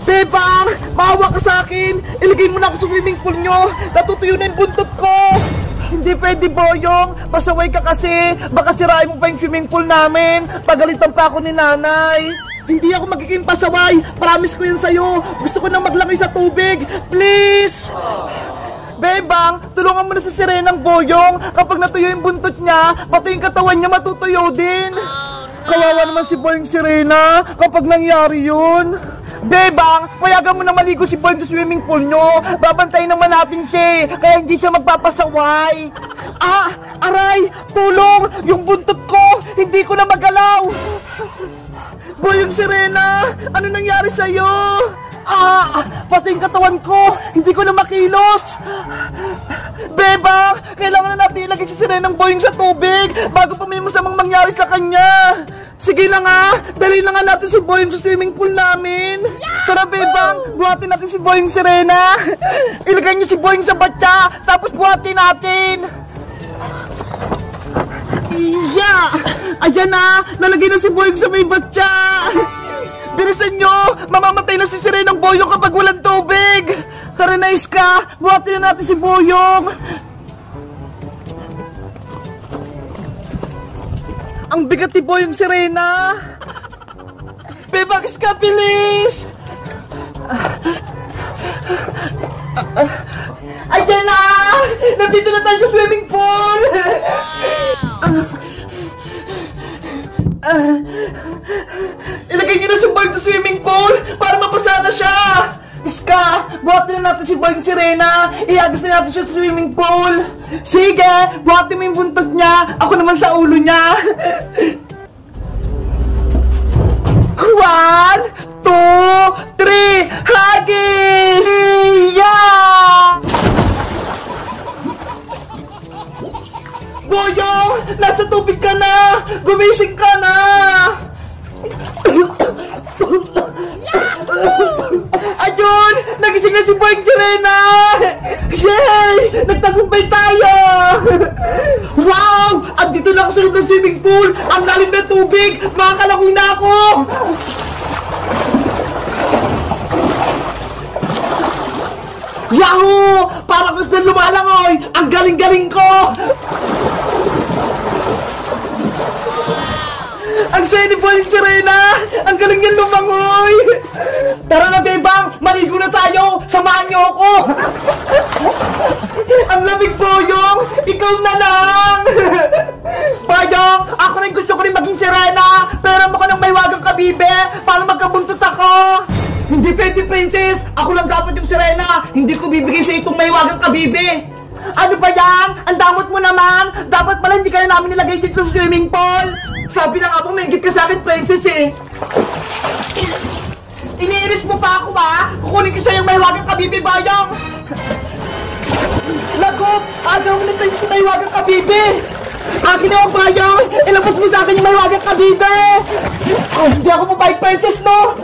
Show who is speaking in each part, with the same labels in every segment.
Speaker 1: Bebang, maawa ka sa akin. Ilagay mo na ako sa swimming pool nyo. Natutuyo na yung buntot ko. Hindi pwede, Boyong. Pasaway ka kasi. Baka sirain mo pa yung swimming pool namin. Pagalitan pa ako ni nanay. Hindi ako magiging pasaway. Promise ko yun sa'yo. Gusto ko nang maglangay sa tubig. Please! Bebang, tulungan mo na sa Serenang Boyong. Kapag natuyo yung buntot niya, pati yung katawan niya matutuyo din. Kawawa naman si Boyong Serena kapag nangyari yun. Bebang, payagan mo na maligo si Boyong sa swimming pool nyo. Babantayin naman natin siya, kaya hindi siya magpapasaway. Ah, aray, tulong! Yung buntot ko, hindi ko na magalaw. Boyong Serena, ano nangyari sa'yo? Ah, pati yung katawan ko, hindi ko na makilos. Bebang, kailangan na natin ilagay si Serenang Boyong sa tubig bago pa may masamang mangyari sa kanya. Sige na nga, dali na nga natin si Boyong sa swimming pool namin. Tara, Bebang, buhatin natin si Boyong Serena. Ilagay niyo si Boyong sa batya, tapos buhatin natin. Iya! Ayan na, nalagay na si Boyong sa may batya. Bilisan nyo, mamamatay na si Serenang Boyong kapag walang tubig. Tara na, Iska, buhatin na natin si Boyong. Ang bigat ni Boyong Serena. Bebang, Iska, bilis! Ayan na! Nandito na tayo sa swimming pool! Ilagay niyo na si Boyong sa swimming pool para mapasa na siya! Iska, buhatin na natin si Boyong Serena. Iagos na natin siya sa swimming pool. Sige, buhatin mo yung buntot niya. Ako naman sa ulo niya. 1, 2, 3, hagis! Yeah! Boyong, nasa tubig ka na! Gumising ka na! Ayun! Nagising na si Boyong Serena! Yay! Nagtagumpay tayo! Wow! Andito na ako sa loob ng swimming pool! Ang lalim na tubig! Makakalakoy na ako! Yahoo! Parang gusto lumalangoy! Ang galing-galing ko! Ang saya ni Boyong Serena! Ang galing niya lumangoy! Tara na, Bebang! Maligo na tayo! Samahan niyo ako! Ang lamig, Boyong! Ikaw na lang! Boyong! Ako rin gusto ko rin maging Serena! Pero mo ka ng may wagang kabibe para magkabuntot ako! Hindi pwede, Princess! Ako lang dapat yung Serena! Hindi ko bibigay sa itong may wagang kabibe! Ano ba yan? Ang damot mo naman! Dapat pala hindi ka na namin nilagay dito sa swimming pool! Sabi na nga po, may higit ka sa akin, Princess eh! Iniirit mo pa ako ba? Kukunin ko siya yung may wagang kabibe, Boyong! Naku! Agaw na tayo sa may wagang kabibe! Akin na yung Boyong! Ilabas mo sa akin yung may wagang kabibe! Oh, hindi ako mabait, Princess, no?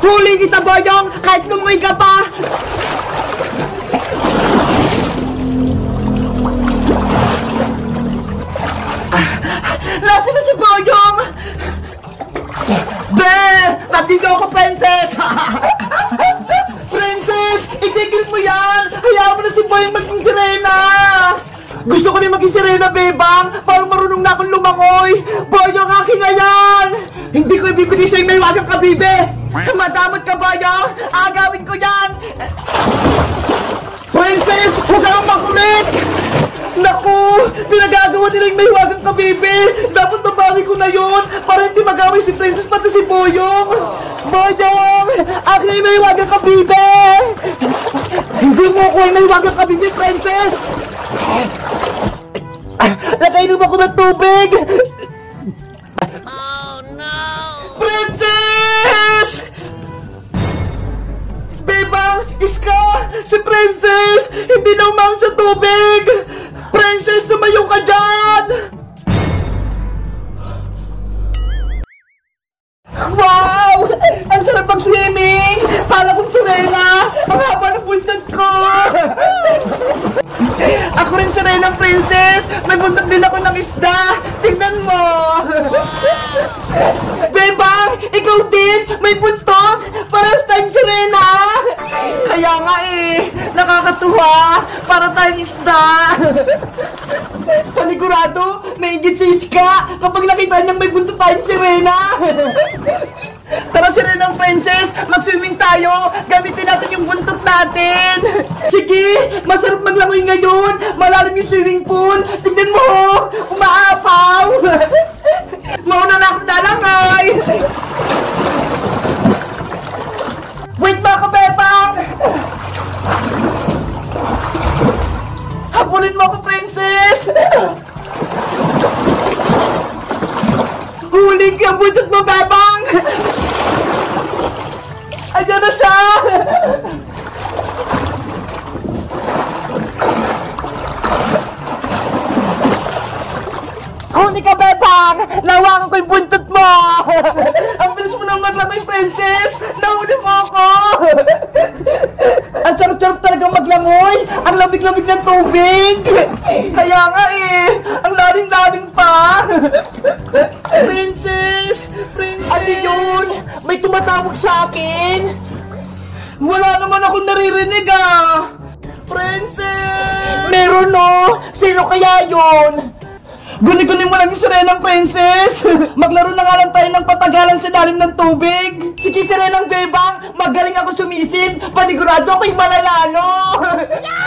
Speaker 1: Huli kita, Boyong! Kahit lumoy ka pa! Nasaan na si Boyong? Be! Nandito ako, Princess! Princess! Itigil mo yan! Hayaan mo na si Boyong maging Serena! Gusto ko rin maging Serena, Bebang! Para marunong na akong lumangoy! Boyong, akin na yan! Hindi ko ibibigay sa'yo may wagang kabibe! Madamot ka, Boyong! Agawin ko yan! Princess! Huwag kang makulit! Naku! Pinagagawa nila yung may wagang kabibe! Dapat mabawi ko na yun para hindi magawin si Princess pati si Boyong! Boyong! Akin na yung may wagang kabibe! Hindi mo ko yung may wagang kabibe, Princess! Nakainom ako ng tubig! Oh no! Princess! Bebang! Iska! Si Princess! Hindi na umang sa tubig! Princess! Tumayo ka dyan! Wow! Ang sarap mag-swimming! Para kong Serena! Ang haba ng buntot ko! Ako rin Serena, Princess! May buntot din ako ng isda! Tingnan mo! Bebang! Ikaw Ikaw din, may buntot! Parehas tayong sirena! Kaya nga nakakatuwa! Para tayong isda! Panigurado, may igit ka kapag nakita niyang may buntot tayong sirena! Tara Sirenang Princess, mag-swimming tayo! Gamitin natin yung buntot natin! Sige, masarap maglangoy ngayon! Malalim yung swimming pool! Tignan mo! Umaapaw! Mauna na akong lalangay! Wait mga kabebang! Habulin mo ako, Princess! Huli ka ang buntot mo, bebang! Ayan na siya! Huli ka, bebang! Lawangan ko yung buntot mo! Ang bilis mo nang maglangoy, Princess! Nahuli mo ako! Ang sarap-sarap talaga maglangoy! Ang lamig-lamig ng tubig! Kaya nga ang lalim-lalim pa! Princess! Princess! Ano yun? May tumatawag sa akin? Wala naman akong naririnig Princess! Meron Sino kaya yun? Guni-guni mo lang yung Sirenang Princess! Maglaro na nga lang tayo ng patagalan sa lalim ng tubig! Sige Sirenang Bebang, magaling ako sumisid! Panigurado ako'y mananalo!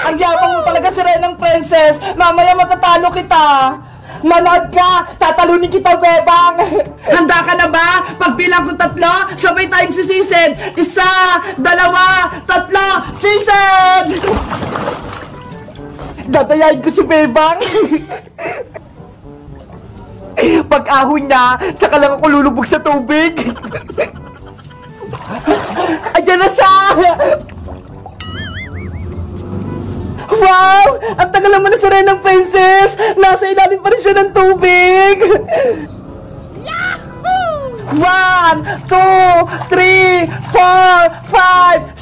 Speaker 1: Ang yabang mo talaga Sirenang Princess! Mamaya matatalo kita! Manood ka! Tatalunin kita, Bebang! Handa ka na ba? Pagbilang ko 3, sabay tayong sisisid! 1, 2, 3, sisid! Dadayain ko si Bebang! Pag-ahon niya, saka lang ako lulubog sa tubig. Ayan na siya! Wow! Ang tagal naman na Sirenang Princess! Nasa ilalim pa rin siya ng tubig! Yahoo! 1, 2, 3, 4, 5,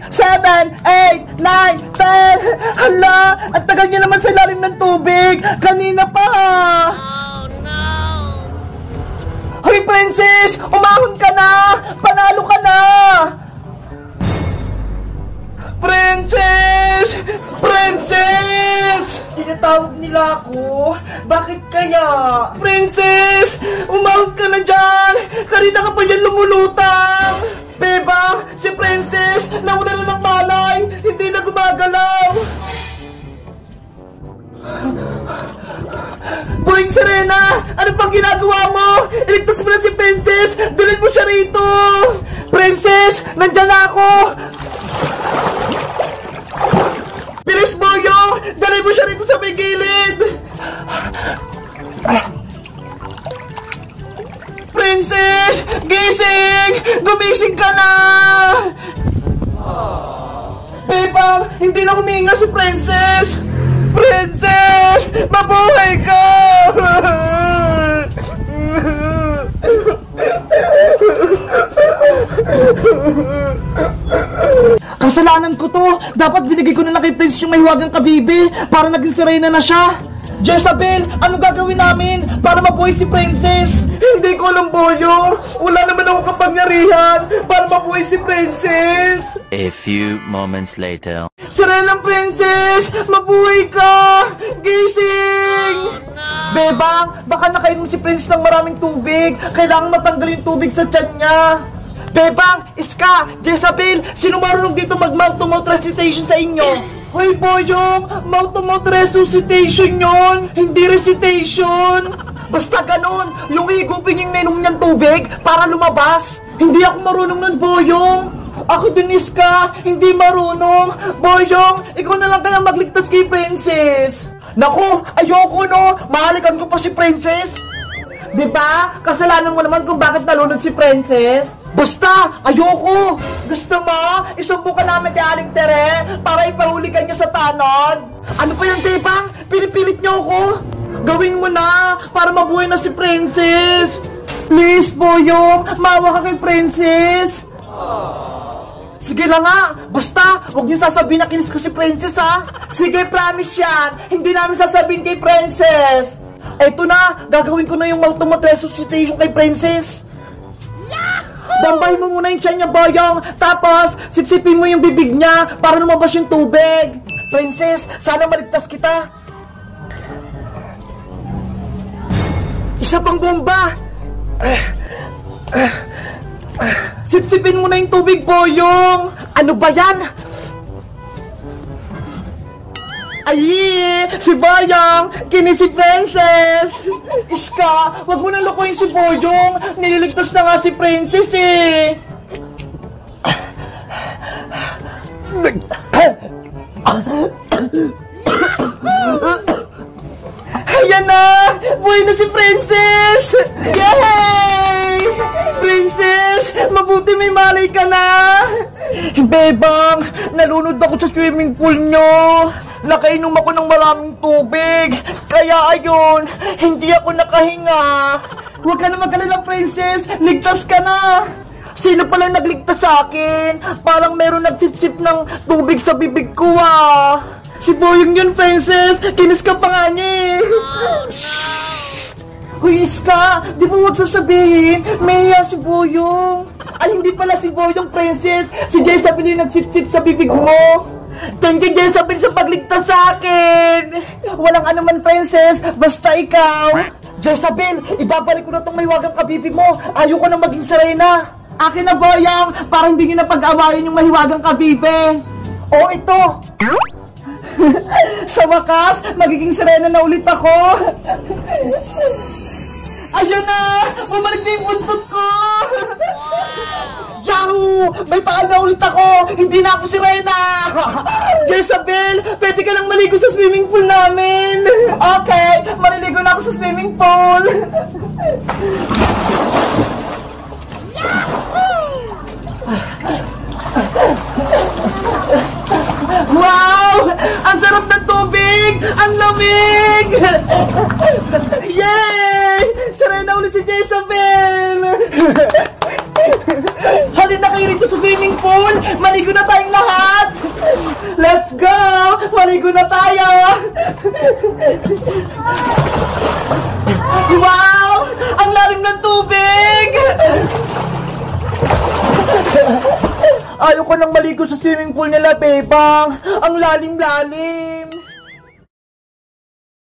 Speaker 1: 6, 7, 8, 9, 10! Hala! Ang tagal niya naman sa ilalim ng tubig! Kanina pa Hoy, Princess! Umahon ka na! Panalo ka na! Princess! Princess! Tinatawag nila ako. Bakit kaya? Princess! Umahon ka na dyan! Kanina ka pa dyan lumulutang! Beba! Si Princess! Nawala na ng malay! Hindi na gumagalaw! Boing Serena! Ano pang ginagawa mo? Iligtas mo na si Princess! Dalhin mo siya rito! Princess! Nandyan na ako! Bilis mo yung! Dalhin mo siya rito sa may gilid! Princess! Gising! Gumising ka na! Bebang! Hindi na huminga si Princess! Princess! Mabuhay ka! Kasalanan ko to! Dapat binigay ko na lang kay Princess yung mahiwagang kabibi para naging Serena na siya! Jezabel, ano gagawin namin para mabuhay si Princess? Hindi ko alam, Boyo! Wala naman akong kapangyarihan para mabuhay si Princess!
Speaker 2: A few moments later.
Speaker 1: Sirenang Princess! Mabuhay ka! Gising! Oh, no! Bebang, baka nakain mo si Princess ng maraming tubig. Kailangan matanggal yung tubig sa tiyan niya. Bebang, Iska, Jezabel, sino marunong dito mag-mouth-to-mouth recitation sa inyo? Hoy, Boyong, mouth-to-mouth resuscitation yon, hindi recitation. Basta ganun, yung higupin yung nainom niyang tubig para lumabas. Hindi ako marunong nun, Boyong. Ako din, Iska, hindi marunong. Boyong, ikaw na lang kaya magligtas kay Princess. Naku, ayoko no, mahalikan ko pa si Princess. Diba? Kasalanan mo naman kung bakit nalunod si Princess. Basta, ayoko. Gusto mo, isubukan namin kay Aling Tere para ipahuli ka niya sa tanod. Ano pa yan, Bebang? Pinipilit niyo ako. Gawin mo na para mabuhay na si Princess. Please, Boyong, maawa ka kay Princess. Sige lang nga, basta, huwag niyo sasabihin na kinis ko si Princess, ha? Sige, promise yan. Hindi namin sasabihin kay Princess. Eto na, gagawin ko na yung mouth-to-mouth resuscitation kay Princess. Bambahin mo muna yung tiyan niya, Boyong. Tapos, sipsipin mo yung bibig niya para lumabas yung tubig. Princess, sana maligtas kita. Isa pang bomba. Sipsipin mo na yung tubig, Boyong. Ano ba yan? Ay, si Boyong, kini si Princess. Iska, wag mo na lokohin si Boyong. Nililigtas na nga si Princess eh. Ayan na! Buhay na si Princess! Yay! Princess, mabuti may malay ka na! Bebang, nalunod ako sa swimming pool nyo. Nakainom ako ng maraming tubig. Kaya ayun, hindi ako nakahinga. Huwag ka na mag-alala, Princess. Ligtas ka na. Sino palang nagligtas sa akin? Parang meron nagsip-sip ng tubig sa bibig ko ah. Si Boyong yun, Princess. Kinis ka pa nga niya eh. Huy, Iska, di ba huwag sasabihin? Maya si Boyong. Ay, hindi pala si Boyong, Princess. Si Jezabel yung nagsip-sip sa bibig mo. Thank you, Jezabel, sa pagligtas sa akin. Walang anuman, Princess. Basta ikaw. Jezabel, ibabalik ko na tong mahiwagang kabibi mo. Ayoko na maging Serena. Akin na, Boyong, para hindi nyo na pag-awayan yung mahiwagang kabibe. O, ito. Sa wakas, magiging Serena na ulit ako. Ayun na! Bumalik na yung buntot ko! Yahoo! May paan na ulit ako! Hindi na ako Serena! Jezabel, pwede ka lang maligo sa swimming pool namin! Okay, maliligo na ako sa swimming pool! Wow! Ang sarap ng tubig! Ang lamig! Yay! Serena ulit si Jezabel! Halina kayo rito sa swimming pool! Maligo na tayong lahat! Let's go! Maligo na tayo! Wow! Ang lalim ng tubig! Ayaw ko nang maligo sa swimming pool nila, Bebang. Ang lalim-lalim.